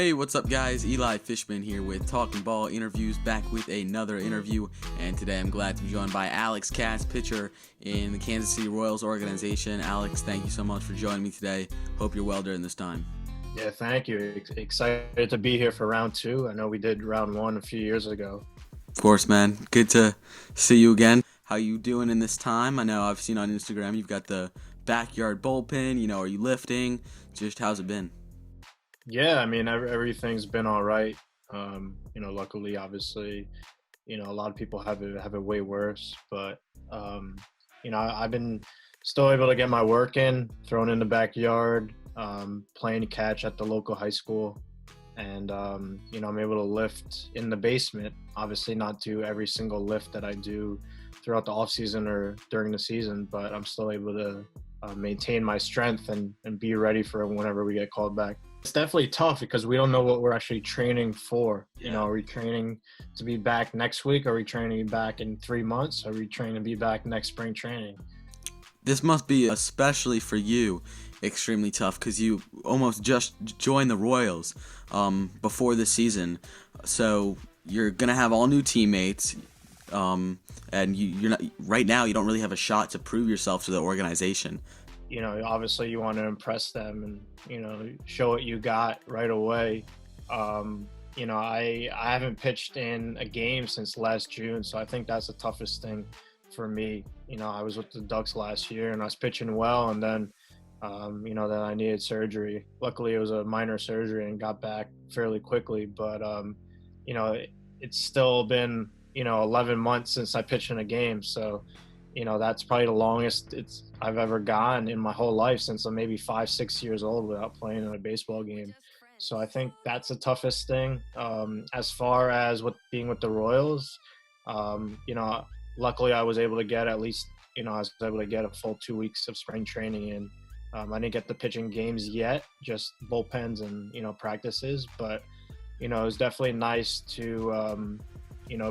Hey, what's up guys? Eli Fishman here with Talking Ball Interviews, back with another interview, and today I'm glad to be joined by Alex Katz, pitcher in the Kansas City Royals organization. Alex, thank you so much for joining me today. Hope you're well during this time. Yeah, thank you. Excited to be here for round two. I know we did round one a few years ago. Of course, man. Good to see you again. How you doing in this time? I know I've seen on Instagram you've got the backyard bullpen. Are you lifting? Just how's it been? Yeah, I mean, everything's been all right. Luckily, obviously, a lot of people have it way worse. But, I've been still able to get my work in, thrown in the backyard, playing catch at the local high school. And, I'm able to lift in the basement. Obviously, not do every single lift that I do throughout the off season or during the season, but I'm still able to maintain my strength and be ready for whenever we get called back. It's definitely tough because we don't know what we're actually training for. Yeah. Are we training to be back next week? Are we training to be back in 3 months? Are we training to be back next spring training? This must be, especially for you, extremely tough because you almost just joined the Royals before this season. So you're going to have all new teammates, and you're not, right now you don't really have a shot to prove yourself to the organization. Obviously you want to impress them and, show what you got right away. I haven't pitched in a game since last June, so I think that's the toughest thing for me. I was with the Ducks last year and I was pitching well, and then, then I needed surgery. Luckily it was a minor surgery and got back fairly quickly, but, it's still been, 11 months since I pitched in a game. So, that's probably the longest I've ever gone in my whole life since I'm maybe 5-6 years old without playing in a baseball game. So I think that's the toughest thing. As far as being with the Royals, luckily I was able to get a full 2 weeks of spring training in. I didn't get to pitch in games yet, just bullpens and, practices. But, it was definitely nice to,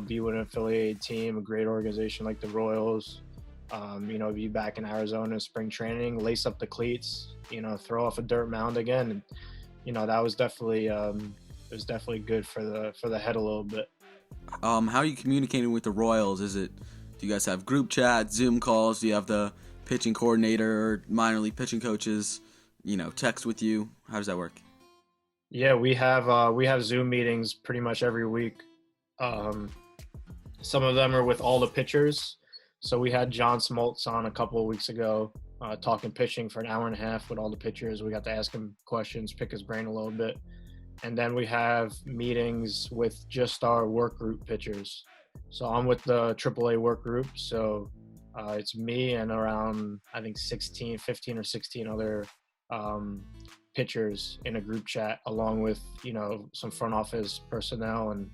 be with an affiliated team, a great organization like the Royals. Be back in Arizona in spring training, lace up the cleats, throw off a dirt mound again. And, that was definitely good for the head a little bit. How are you communicating with the Royals? Do you guys have group chat, Zoom calls? Do you have the pitching coordinator, minor league pitching coaches, text with you? How does that work? Yeah, we have Zoom meetings pretty much every week. Some of them are with all the pitchers. So we had John Smoltz on a couple of weeks ago, talking pitching for an hour and a half with all the pitchers. We got to ask him questions, pick his brain a little bit. And then we have meetings with just our work group pitchers. So I'm with the AAA work group. So it's me and around, I think 15 or 16 other pitchers in a group chat, along with, some front office personnel and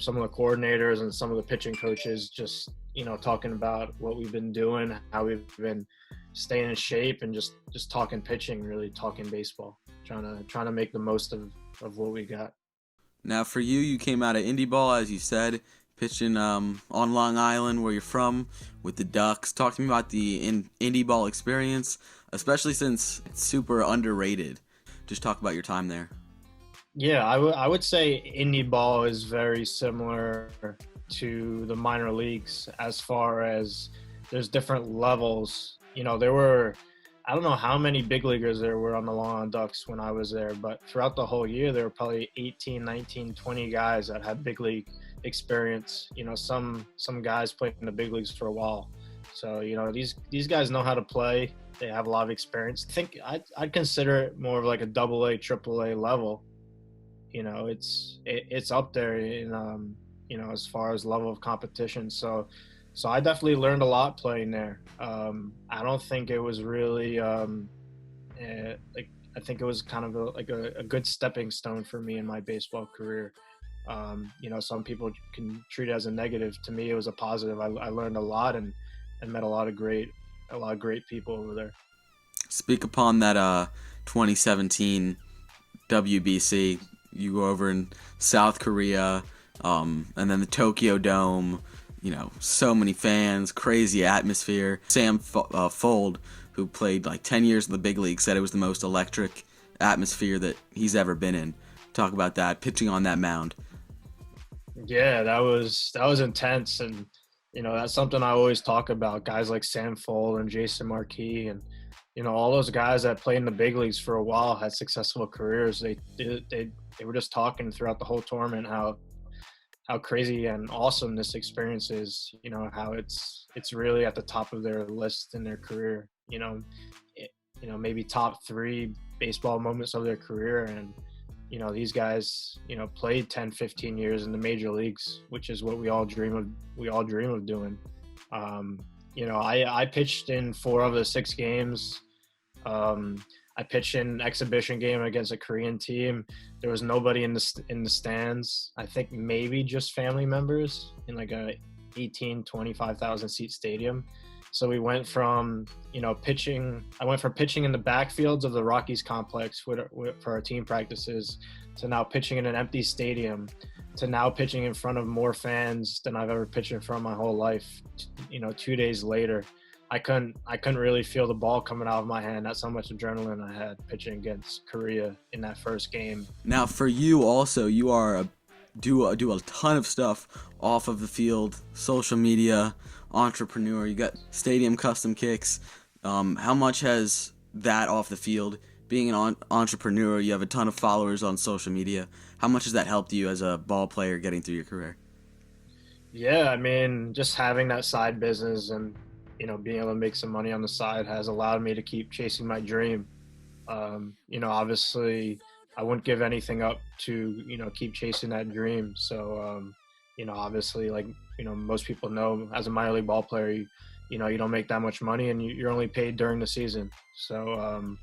some of the coordinators and some of the pitching coaches, just, talking about what we've been doing, how we've been staying in shape, and just talking pitching, really talking baseball, trying to make the most of what we got. Now for you came out of Indy ball, as you said, pitching on Long Island, where you're from, with the Ducks. Talk to me about the Indy ball experience, especially since it's super underrated. Just talk about your time there. Yeah, I would say Indy ball is very similar to the minor leagues as far as there's different levels. There were, I don't know how many big leaguers there were on the Long Island Ducks when I was there, but throughout the whole year, there were probably 18, 19, 20 guys that had big league experience. Some guys played in the big leagues for a while. So, these guys know how to play. They have a lot of experience. I think I'd consider it more of like a AA, AAA level. It's up there in, as far as level of competition. So I definitely learned a lot playing there. I don't think it was really, I think it was kind of a good stepping stone for me in my baseball career. Some people can treat it as a negative. To me, it was a positive. I learned a lot and met a lot of great people over there. Speak upon that 2017 WBC. You go over in South Korea, and then the Tokyo Dome, so many fans, crazy atmosphere. Sam Fold, who played like 10 years in the big league, said it was the most electric atmosphere that he's ever been in. talk about that, pitching on that mound. Yeah, that was intense, and that's something I always talk about. Guys like Sam Fole and Jason Marquis, and all those guys that played in the big leagues for a while had successful careers. They were just talking throughout the whole tournament how crazy and awesome this experience is. How it's really at the top of their list in their career. Maybe top 3 baseball moments of their career, and these guys played 10, 15 years in the major leagues, which is what we all dream of doing. I pitched in 4 of the 6 games. I pitched in an exhibition game against a Korean team. There was nobody in the stands. I think maybe just family members in like a 25,000 seat stadium. So we went from pitching. I went from pitching in the backfields of the Rockies complex for our team practices, to now pitching in an empty stadium, to now pitching in front of more fans than I've ever pitched in front of my whole life. 2 days later, I couldn't really feel the ball coming out of my hand. That's how much adrenaline I had pitching against Korea in that first game. Now, for you also, you are do a ton of stuff off of the field, social media, entrepreneur. You got stadium custom kicks. How much has that off the field, being an entrepreneur, you have a ton of followers on social media, how much has that helped you as a ball player getting through your career? Yeah, I mean, just having that side business and being able to make some money on the side has allowed me to keep chasing my dream. Obviously I wouldn't give anything up to keep chasing that dream. So obviously, like most people know, as a minor league ball player, you don't make that much money, and you're only paid during the season. So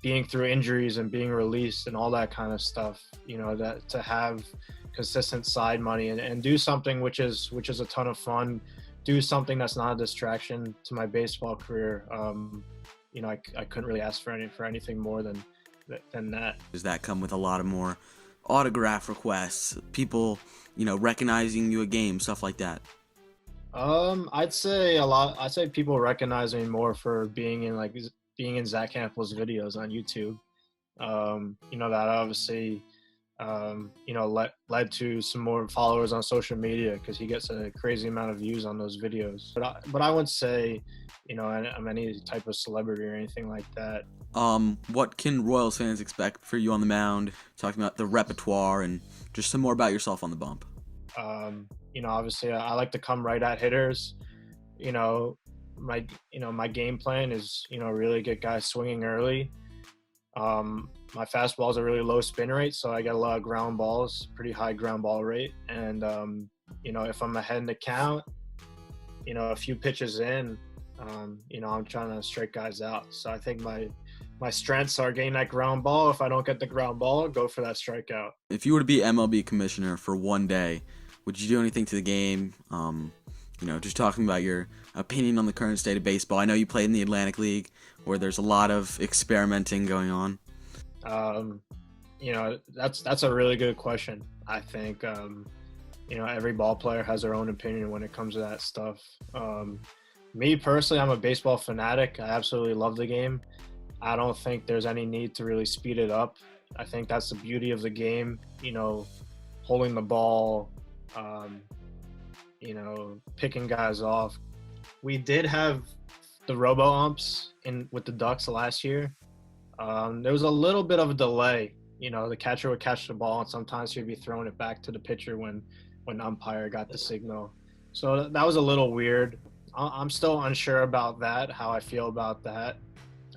being through injuries and being released and all that kind of stuff, that to have consistent side money and do something which is a ton of fun, do something that's not a distraction to my baseball career. I couldn't really ask for anything more than that. Does that come with a lot of more autograph requests, people recognizing you a game, stuff like that? I'd say a lot. I'd say people recognize me more for being in Zach Campbell's videos on YouTube. That obviously led to some more followers on social media, because he gets a crazy amount of views on those videos. But I wouldn't say I'm any type of celebrity or anything like that. What can Royals fans expect for you on the mound? Talking about the repertoire and just some more about yourself on the bump. Obviously I like to come right at hitters. My game plan is really get guys swinging early. My fastball is a really low spin rate, so I get a lot of ground balls, pretty high ground ball rate. And if I'm ahead in the count, a few pitches in, I'm trying to strike guys out. So I think my strengths are getting that ground ball. If I don't get the ground ball, go for that strikeout. If you were to be MLB commissioner for one day, would you do anything to the game? Just talking about your opinion on the current state of baseball. I know you played in the Atlantic League, where there's a lot of experimenting going on. That's a really good question. I think every ball player has their own opinion when it comes to that stuff. Me personally, I'm a baseball fanatic. I absolutely love the game. I don't think there's any need to really speed it up. I think that's the beauty of the game, holding the ball, picking guys off. We did have the robo-umps with the Ducks last year. There was a little bit of a delay. The catcher would catch the ball, and sometimes he'd be throwing it back to the pitcher when umpire got the signal. So that was a little weird. I'm still unsure about that, how I feel about that.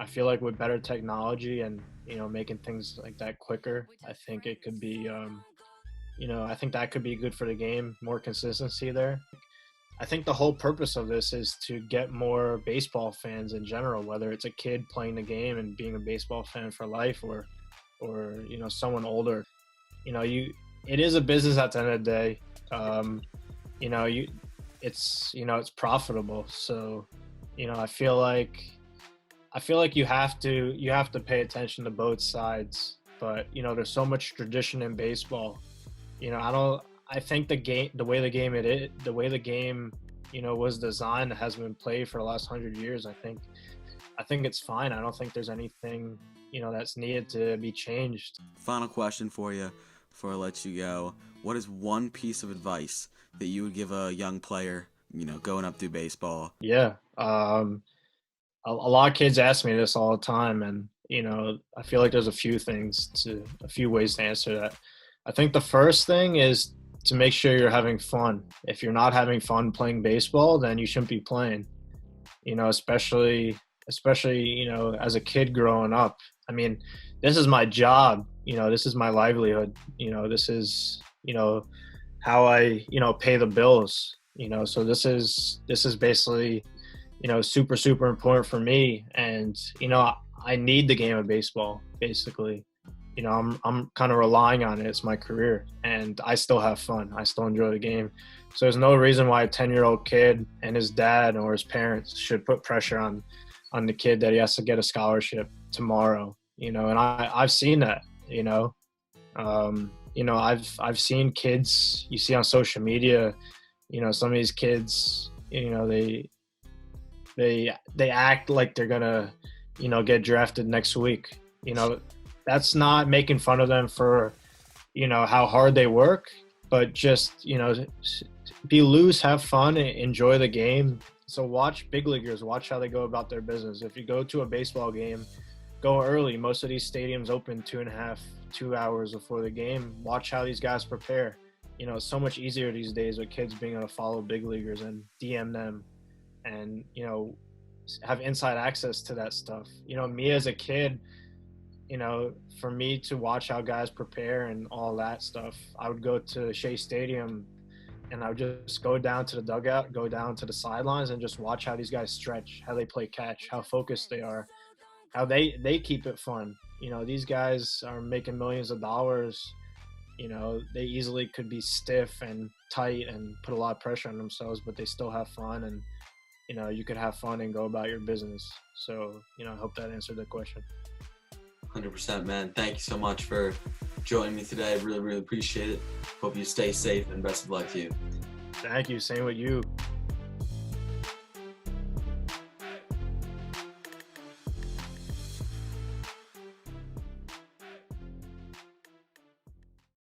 I feel like with better technology and, making things like that quicker, I think it could be, I think that could be good for the game, more consistency there. I think the whole purpose of this is to get more baseball fans in general, whether it's a kid playing the game and being a baseball fan for life or someone older. It is a business at the end of the day. It's profitable. So, I feel like you have to pay attention to both sides, but there's so much tradition in baseball. I think the way the game was designed, has been played for the last 100 years. I think it's fine. I don't think there's anything that's needed to be changed. Final question for you before I let you go. What is one piece of advice that you would give a young player, going up through baseball? Yeah. A lot of kids ask me this all the time, and I feel like there's a few ways to answer that. I think the first thing is to make sure you're having fun. If you're not having fun playing baseball, then you shouldn't be playing. Especially as a kid growing up. I mean, this is my job. This is my livelihood. This is how I pay the bills. So this is basically super, super important for me. And, I need the game of baseball, basically. I'm kind of relying on it. It's my career, and I still have fun. I still enjoy the game. So there's no reason why a 10-year-old kid and his dad or his parents should put pressure on the kid that he has to get a scholarship tomorrow, and I've seen that, I've seen kids you see on social media, some of these kids, they act like they're gonna, get drafted next week. That's not making fun of them for, how hard they work, but just, be loose, have fun, enjoy the game. So watch big leaguers, watch how they go about their business. If you go to a baseball game, go early. Most of these stadiums open 2 hours before the game. Watch how these guys prepare. It's so much easier these days with kids being able to follow big leaguers and DM them and, have inside access to that stuff. Me as a kid, for me to watch how guys prepare and all that stuff, I would go to Shea Stadium and I would just go down to the dugout, go down to the sidelines, and just watch how these guys stretch, how they play catch, how focused they are, how they keep it fun. These guys are making millions of dollars. They easily could be stiff and tight and put a lot of pressure on themselves, but they still have fun, and you could have fun and go about your business. So I hope that answered the question. 100%, man. Thank you so much for joining me today. I really, really appreciate it. Hope you stay safe, and best of luck to you. Thank you. Same with you.